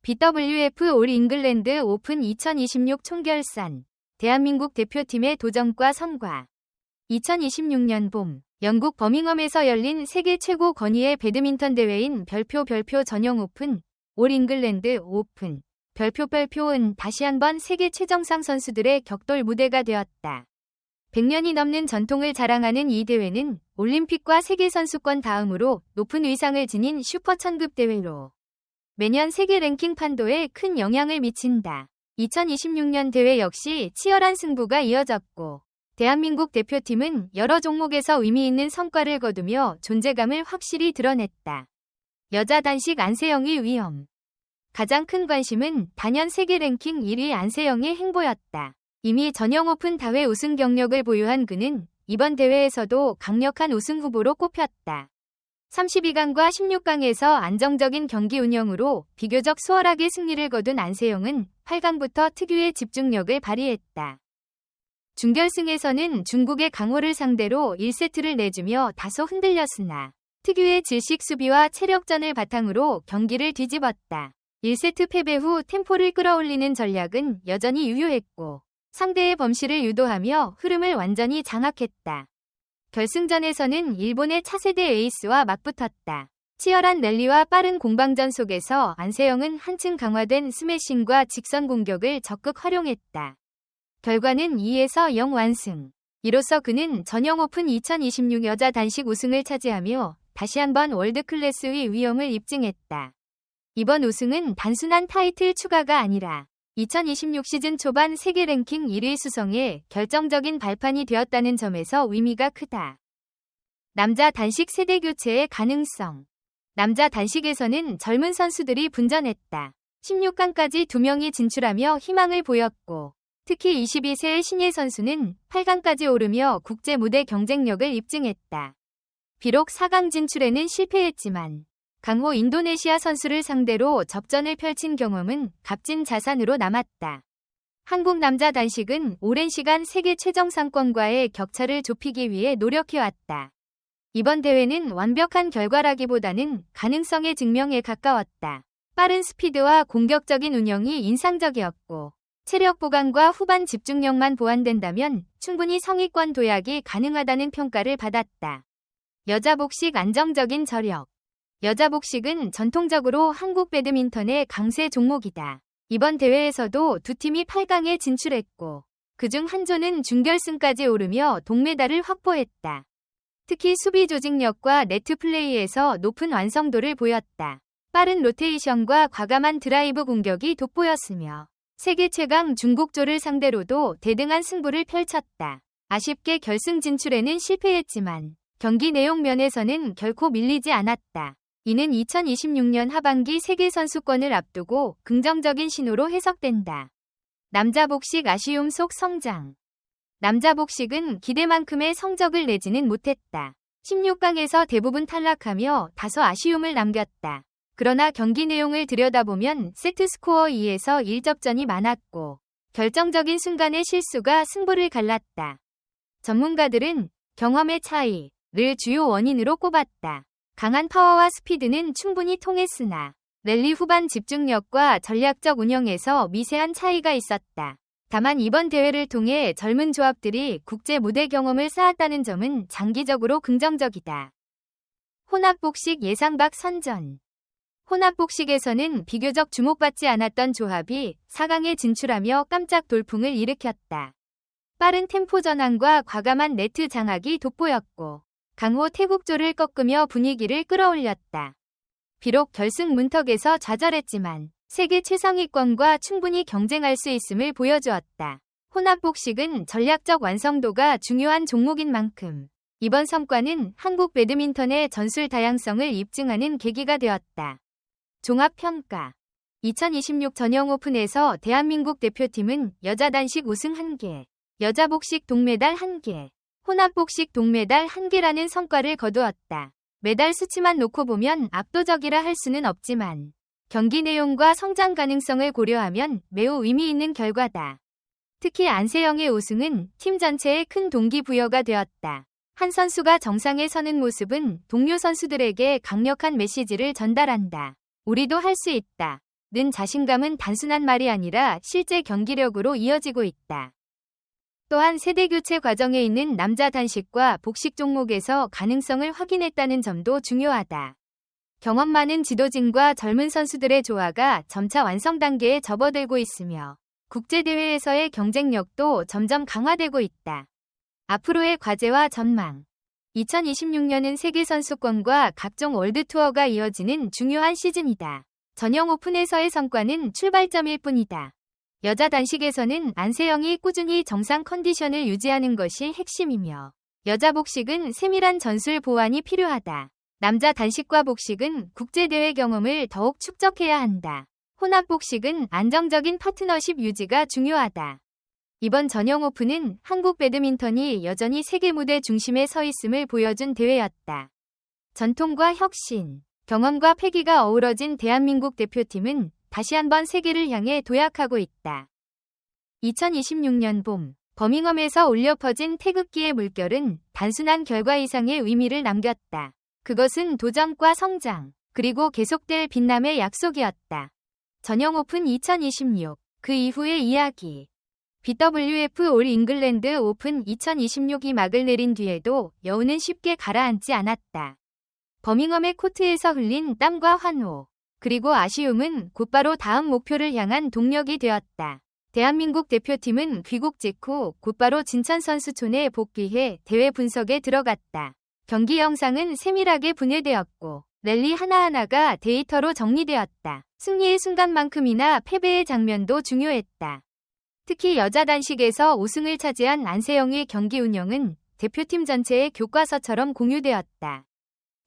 BWF 올 잉글랜드 오픈 2026 총결산. 대한민국 대표팀의 도전과 성과. 2026년 봄, 영국 버밍엄에서 열린 세계 최고 권위의 배드민턴 대회인 별표 전용 오픈, 올 잉글랜드 오픈. 별표은 다시 한번 세계 최정상 선수들의 격돌 무대가 되었다. 100년이 넘는 전통을 자랑하는 이 대회는 올림픽과 세계선수권 다음으로 높은 위상을 지닌 슈퍼 천급 대회로 매년 세계 랭킹 판도에 큰 영향을 미친다. 2026년 대회 역시 치열한 승부가 이어졌고 대한민국 대표팀은 여러 종목에서 의미 있는 성과를 거두며 존재감을 확실히 드러냈다. 여자 단식 안세영의 위험. 가장 큰 관심은 단연 세계 랭킹 1위 안세영의 행보였다. 이미 전용 오픈 다회 우승 경력을 보유한 그는 이번 대회에서도 강력한 우승 후보로 꼽혔다. 32강과 16강에서 안정적인 경기 운영으로 비교적 수월하게 승리를 거둔 안세영은 8강부터 특유의 집중력을 발휘했다. 준결승에서는 중국의 강호를 상대로 1세트를 내주며 다소 흔들렸으나 특유의 질식 수비와 체력전을 바탕으로 경기를 뒤집었다. 1세트 패배 후 템포를 끌어올리는 전략은 여전히 유효했고 상대의 범실을 유도하며 흐름을 완전히 장악했다. 결승전에서는 일본의 차세대 에이스와 맞붙었다. 치열한 랠리와 빠른 공방전 속에서 안세영은 한층 강화된 스매싱과 직선 공격을 적극 활용했다. 결과는 2에서 0 완승. 이로써 그는 전용 오픈 2026 여자 단식 우승을 차지하며 다시 한번 월드클래스의 위엄을 입증했다. 이번 우승은 단순한 타이틀 추가가 아니라 2026 시즌 초반 세계 랭킹 1위 수성에 결정적인 발판이 되었다는 점에서 의미가 크다. 남자 단식 세대 교체의 가능성. 남자 단식에서는 젊은 선수들이 분전했다. 16강까지 2명이 진출하며 희망을 보였고 특히 22세의 신예 선수는 8강까지 오르며 국제 무대 경쟁력을 입증했다. 비록 4강 진출에는 실패했지만 강호 인도네시아 선수를 상대로 접전을 펼친 경험은 값진 자산으로 남았다. 한국 남자 단식은 오랜 시간 세계 최정상권과의 격차를 좁히기 위해 노력해왔다. 이번 대회는 완벽한 결과라기보다는 가능성의 증명에 가까웠다. 빠른 스피드와 공격적인 운영이 인상적이었고 체력 보강과 후반 집중력만 보완된다면 충분히 상위권 도약이 가능하다는 평가를 받았다. 여자 복식 안정적인 저력. 여자 복식은 전통적으로 한국 배드민턴의 강세 종목이다. 이번 대회에서도 두 팀이 8강에 진출했고 그중 한 조는 준결승까지 오르며 동메달을 확보했다. 특히 수비 조직력과 네트 플레이에서 높은 완성도를 보였다. 빠른 로테이션과 과감한 드라이브 공격이 돋보였으며 세계 최강 중국조를 상대로도 대등한 승부를 펼쳤다. 아쉽게 결승 진출에는 실패했지만 경기 내용 면에서는 결코 밀리지 않았다. 이는 2026년 하반기 세계선수권을 앞두고 긍정적인 신호로 해석된다. 남자 복식 아쉬움 속 성장. 남자 복식은 기대만큼의 성적을 내지는 못했다. 16강에서 대부분 탈락하며 다소 아쉬움을 남겼다. 그러나 경기 내용을 들여다보면 세트 스코어 2에서 1접전이 많았고 결정적인 순간의 실수가 승부를 갈랐다. 전문가들은 경험의 차이를 주요 원인으로 꼽았다. 강한 파워와 스피드는 충분히 통했으나 랠리 후반 집중력과 전략적 운영에서 미세한 차이가 있었다. 다만 이번 대회를 통해 젊은 조합들이 국제 무대 경험을 쌓았다는 점은 장기적으로 긍정적이다. 혼합복식 예상 밖 선전. 혼합복식에서는 비교적 주목받지 않았던 조합이 4강에 진출하며 깜짝 돌풍을 일으켰다. 빠른 템포 전환과 과감한 네트 장악이 돋보였고 강호 태국조를 꺾으며 분위기를 끌어올렸다. 비록 결승 문턱에서 좌절했지만 세계 최상위권과 충분히 경쟁할 수 있음을 보여주었다. 혼합복식은 전략적 완성도가 중요한 종목인 만큼 이번 성과는 한국 배드민턴의 전술 다양성을 입증하는 계기가 되었다. 종합평가. 2026 전용 오픈에서 대한민국 대표팀은 여자 단식 우승 1개, 여자 복식 동메달 1개, 혼합복식 동메달 1개라는 성과를 거두었다. 메달 수치만 놓고 보면 압도적이라 할 수는 없지만 경기 내용과 성장 가능성을 고려하면 매우 의미 있는 결과다. 특히 안세영의 우승은 팀 전체에 큰 동기부여가 되었다. 한 선수가 정상에 서는 모습은 동료 선수들에게 강력한 메시지를 전달한다. 우리도 할 수 있다. 는 자신감은 단순한 말이 아니라 실제 경기력으로 이어지고 있다. 또한 세대교체 과정에 있는 남자 단식과 복식 종목에서 가능성을 확인했다는 점도 중요하다. 경험 많은 지도진과 젊은 선수들의 조화가 점차 완성 단계에 접어들고 있으며 국제대회에서의 경쟁력도 점점 강화되고 있다. 앞으로의 과제와 전망. 2026년은 세계선수권과 각종 월드투어가 이어지는 중요한 시즌이다. 전형 오픈에서의 성과는 출발점일 뿐이다. 여자 단식에서는 안세영이 꾸준히 정상 컨디션을 유지하는 것이 핵심이며 여자 복식은 세밀한 전술 보완이 필요하다. 남자 단식과 복식은 국제대회 경험을 더욱 축적해야 한다. 혼합 복식은 안정적인 파트너십 유지가 중요하다. 이번 전형 오픈은 한국 배드민턴이 여전히 세계 무대 중심에 서 있음을 보여준 대회였다. 전통과 혁신, 경험과 패기가 어우러진 대한민국 대표팀은 다시 한번 세계를 향해 도약하고 있다. 2026년 봄, 버밍엄에서 울려 퍼진 태극기의 물결은 단순한 결과 이상의 의미를 남겼다. 그것은 도전과 성장, 그리고 계속될 빛남의 약속이었다. 전형 오픈 2026, 그 이후의 이야기. BWF 올 잉글랜드 오픈 2026이 막을 내린 뒤에도 여우는 쉽게 가라앉지 않았다. 버밍엄의 코트에서 흘린 땀과 환호, 그리고 아쉬움은 곧바로 다음 목표를 향한 동력이 되었다. 대한민국 대표팀은 귀국 직후 곧바로 진천선수촌에 복귀해 대회 분석에 들어갔다. 경기 영상은 세밀하게 분해되었고 랠리 하나하나가 데이터로 정리되었다. 승리의 순간만큼이나 패배의 장면도 중요했다. 특히 여자 단식에서 우승을 차지한 안세영의 경기 운영은 대표팀 전체의 교과서처럼 공유되었다.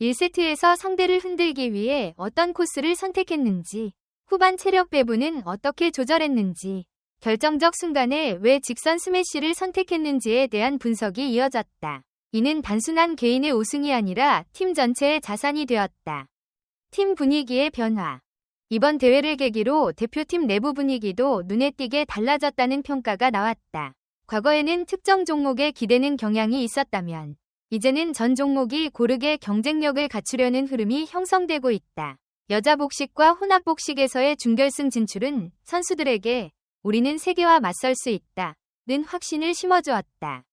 1세트에서 상대를 흔들기 위해 어떤 코스를 선택했는지, 후반 체력 배분은 어떻게 조절했는지, 결정적 순간에 왜 직선 스매시를 선택했는지에 대한 분석이 이어졌다. 이는 단순한 개인의 우승이 아니라 팀 전체의 자산이 되었다. 팀 분위기의 변화. 이번 대회를 계기로 대표팀 내부 분위기도 눈에 띄게 달라졌다는 평가가 나왔다. 과거에는 특정 종목에 기대는 경향이 있었다면 이제는 전 종목이 고르게 경쟁력을 갖추려는 흐름이 형성되고 있다. 여자 복식과 혼합 복식에서의 준결승 진출은 선수들에게 우리는 세계와 맞설 수 있다는 확신을 심어주었다.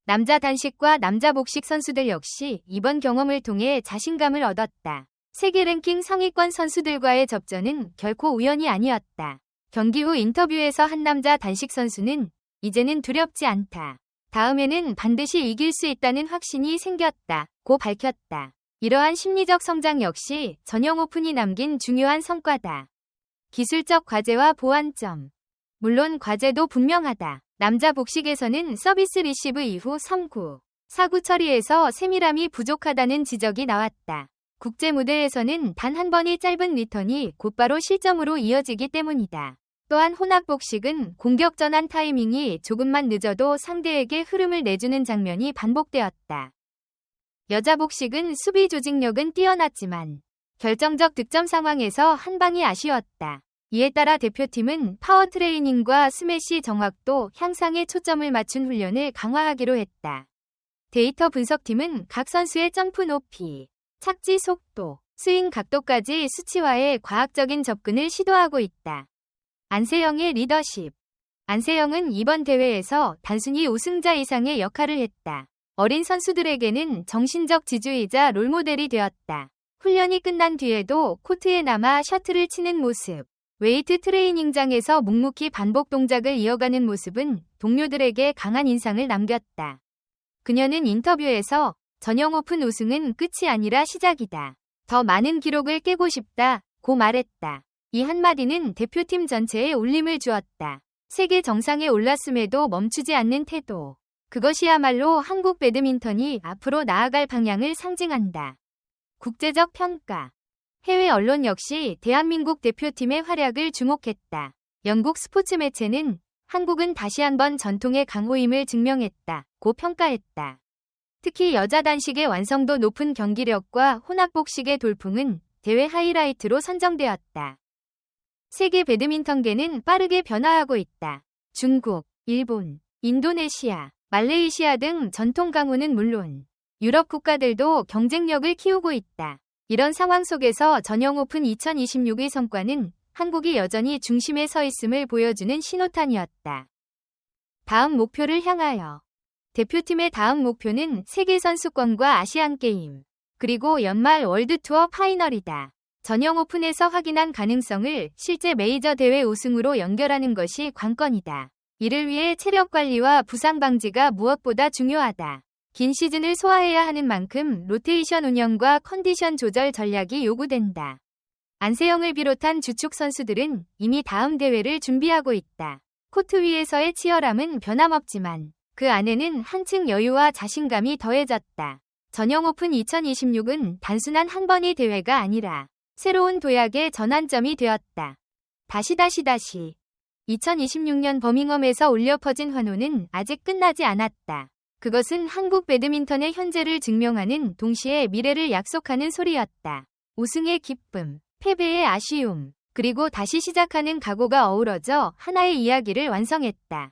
남자 단식과 남자 복식 선수들 역시 이번 경험을 통해 자신감을 얻었다. 세계 랭킹 상위권 선수들과의 접전은 결코 우연이 아니었다. 경기 후 인터뷰에서 한 남자 단식 선수는 이제는 두렵지 않다. 다음에는 반드시 이길 수 있다는 확신이 생겼다고 밝혔다. 이러한 심리적 성장 역시 전형 오픈이 남긴 중요한 성과다. 기술적 과제와 보완점. 물론 과제도 분명하다. 남자 복식에서는 서비스 리시브 이후 3구, 4구 처리에서 세밀함이 부족하다는 지적이 나왔다. 국제 무대에서는 단 한 번의 짧은 리턴이 곧바로 실점으로 이어지기 때문이다. 또한 혼합 복식은 공격 전환 타이밍이 조금만 늦어도 상대에게 흐름을 내주는 장면이 반복되었다. 여자 복식은 수비 조직력은 뛰어났지만 결정적 득점 상황에서 한 방이 아쉬웠다. 이에 따라 대표팀은 파워 트레이닝과 스매시 정확도 향상에 초점을 맞춘 훈련을 강화하기로 했다. 데이터 분석팀은 각 선수의 점프 높이, 착지 속도, 스윙 각도까지 수치화해 과학적인 접근을 시도하고 있다. 안세영의 리더십. 안세영은 이번 대회에서 단순히 우승자 이상의 역할을 했다. 어린 선수들에게는 정신적 지주이자 롤모델이 되었다. 훈련이 끝난 뒤에도 코트에 남아 셔틀을 치는 모습, 웨이트 트레이닝장에서 묵묵히 반복 동작을 이어가는 모습은 동료들에게 강한 인상을 남겼다. 그녀는 인터뷰에서 전형 오픈 우승은 끝이 아니라 시작이다. 더 많은 기록을 깨고 싶다고 말했다. 이 한마디는 대표팀 전체에 울림을 주었다. 세계 정상에 올랐음에도 멈추지 않는 태도. 그것이야말로 한국 배드민턴이 앞으로 나아갈 방향을 상징한다. 국제적 평가. 해외 언론 역시 대한민국 대표팀의 활약을 주목했다. 영국 스포츠 매체는 한국은 다시 한번 전통의 강호임을 증명했다고 평가했다. 특히 여자 단식의 완성도 높은 경기력과 혼합 복식의 돌풍은 대회 하이라이트로 선정되었다. 세계 배드민턴계는 빠르게 변화하고 있다. 중국, 일본, 인도네시아, 말레이시아 등 전통 강호는 물론 유럽 국가들도 경쟁력을 키우고 있다. 이런 상황 속에서 전형 오픈 2026의 성과는 한국이 여전히 중심에 서 있음을 보여주는 신호탄이었다. 다음 목표를 향하여. 대표팀의 다음 목표는 세계선수권과 아시안게임, 그리고 연말 월드투어 파이널이다. 전형 오픈에서 확인한 가능성을 실제 메이저 대회 우승으로 연결하는 것이 관건이다. 이를 위해 체력 관리와 부상 방지가 무엇보다 중요하다. 긴 시즌을 소화해야 하는 만큼 로테이션 운영과 컨디션 조절 전략이 요구된다. 안세영을 비롯한 주축 선수들은 이미 다음 대회를 준비하고 있다. 코트 위에서의 치열함은 변함없지만 그 안에는 한층 여유와 자신감이 더해졌다. 전형 오픈 2026은 단순한 한 번의 대회가 아니라 새로운 도약의 전환점이 되었다. 2026년 버밍엄에서 울려 퍼진 환호는 아직 끝나지 않았다. 그것은 한국 배드민턴의 현재를 증명하는 동시에 미래를 약속하는 소리였다. 우승의 기쁨, 패배의 아쉬움, 그리고 다시 시작하는 각오가 어우러져 하나의 이야기를 완성했다.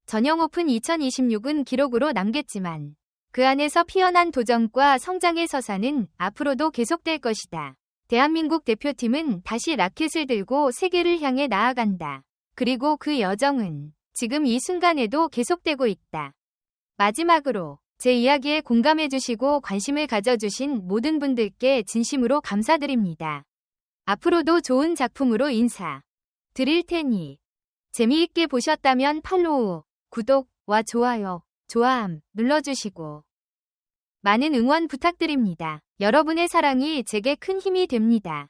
전형 오픈 2026은 기록으로 남겠지만 그 안에서 피어난 도전과 성장의 서사는 앞으로도 계속될 것이다. 대한민국 대표팀은 다시 라켓을 들고 세계를 향해 나아간다. 그리고 그 여정은 지금 이 순간에도 계속되고 있다. 마지막으로 제 이야기에 공감해주시고 관심을 가져주신 모든 분들께 진심으로 감사드립니다. 앞으로도 좋은 작품으로 인사 드릴 테니 재미있게 보셨다면 팔로우, 구독과 좋아요, 좋아함 눌러주시고 많은 응원 부탁드립니다. 여러분의 사랑이 제게 큰 힘이 됩니다.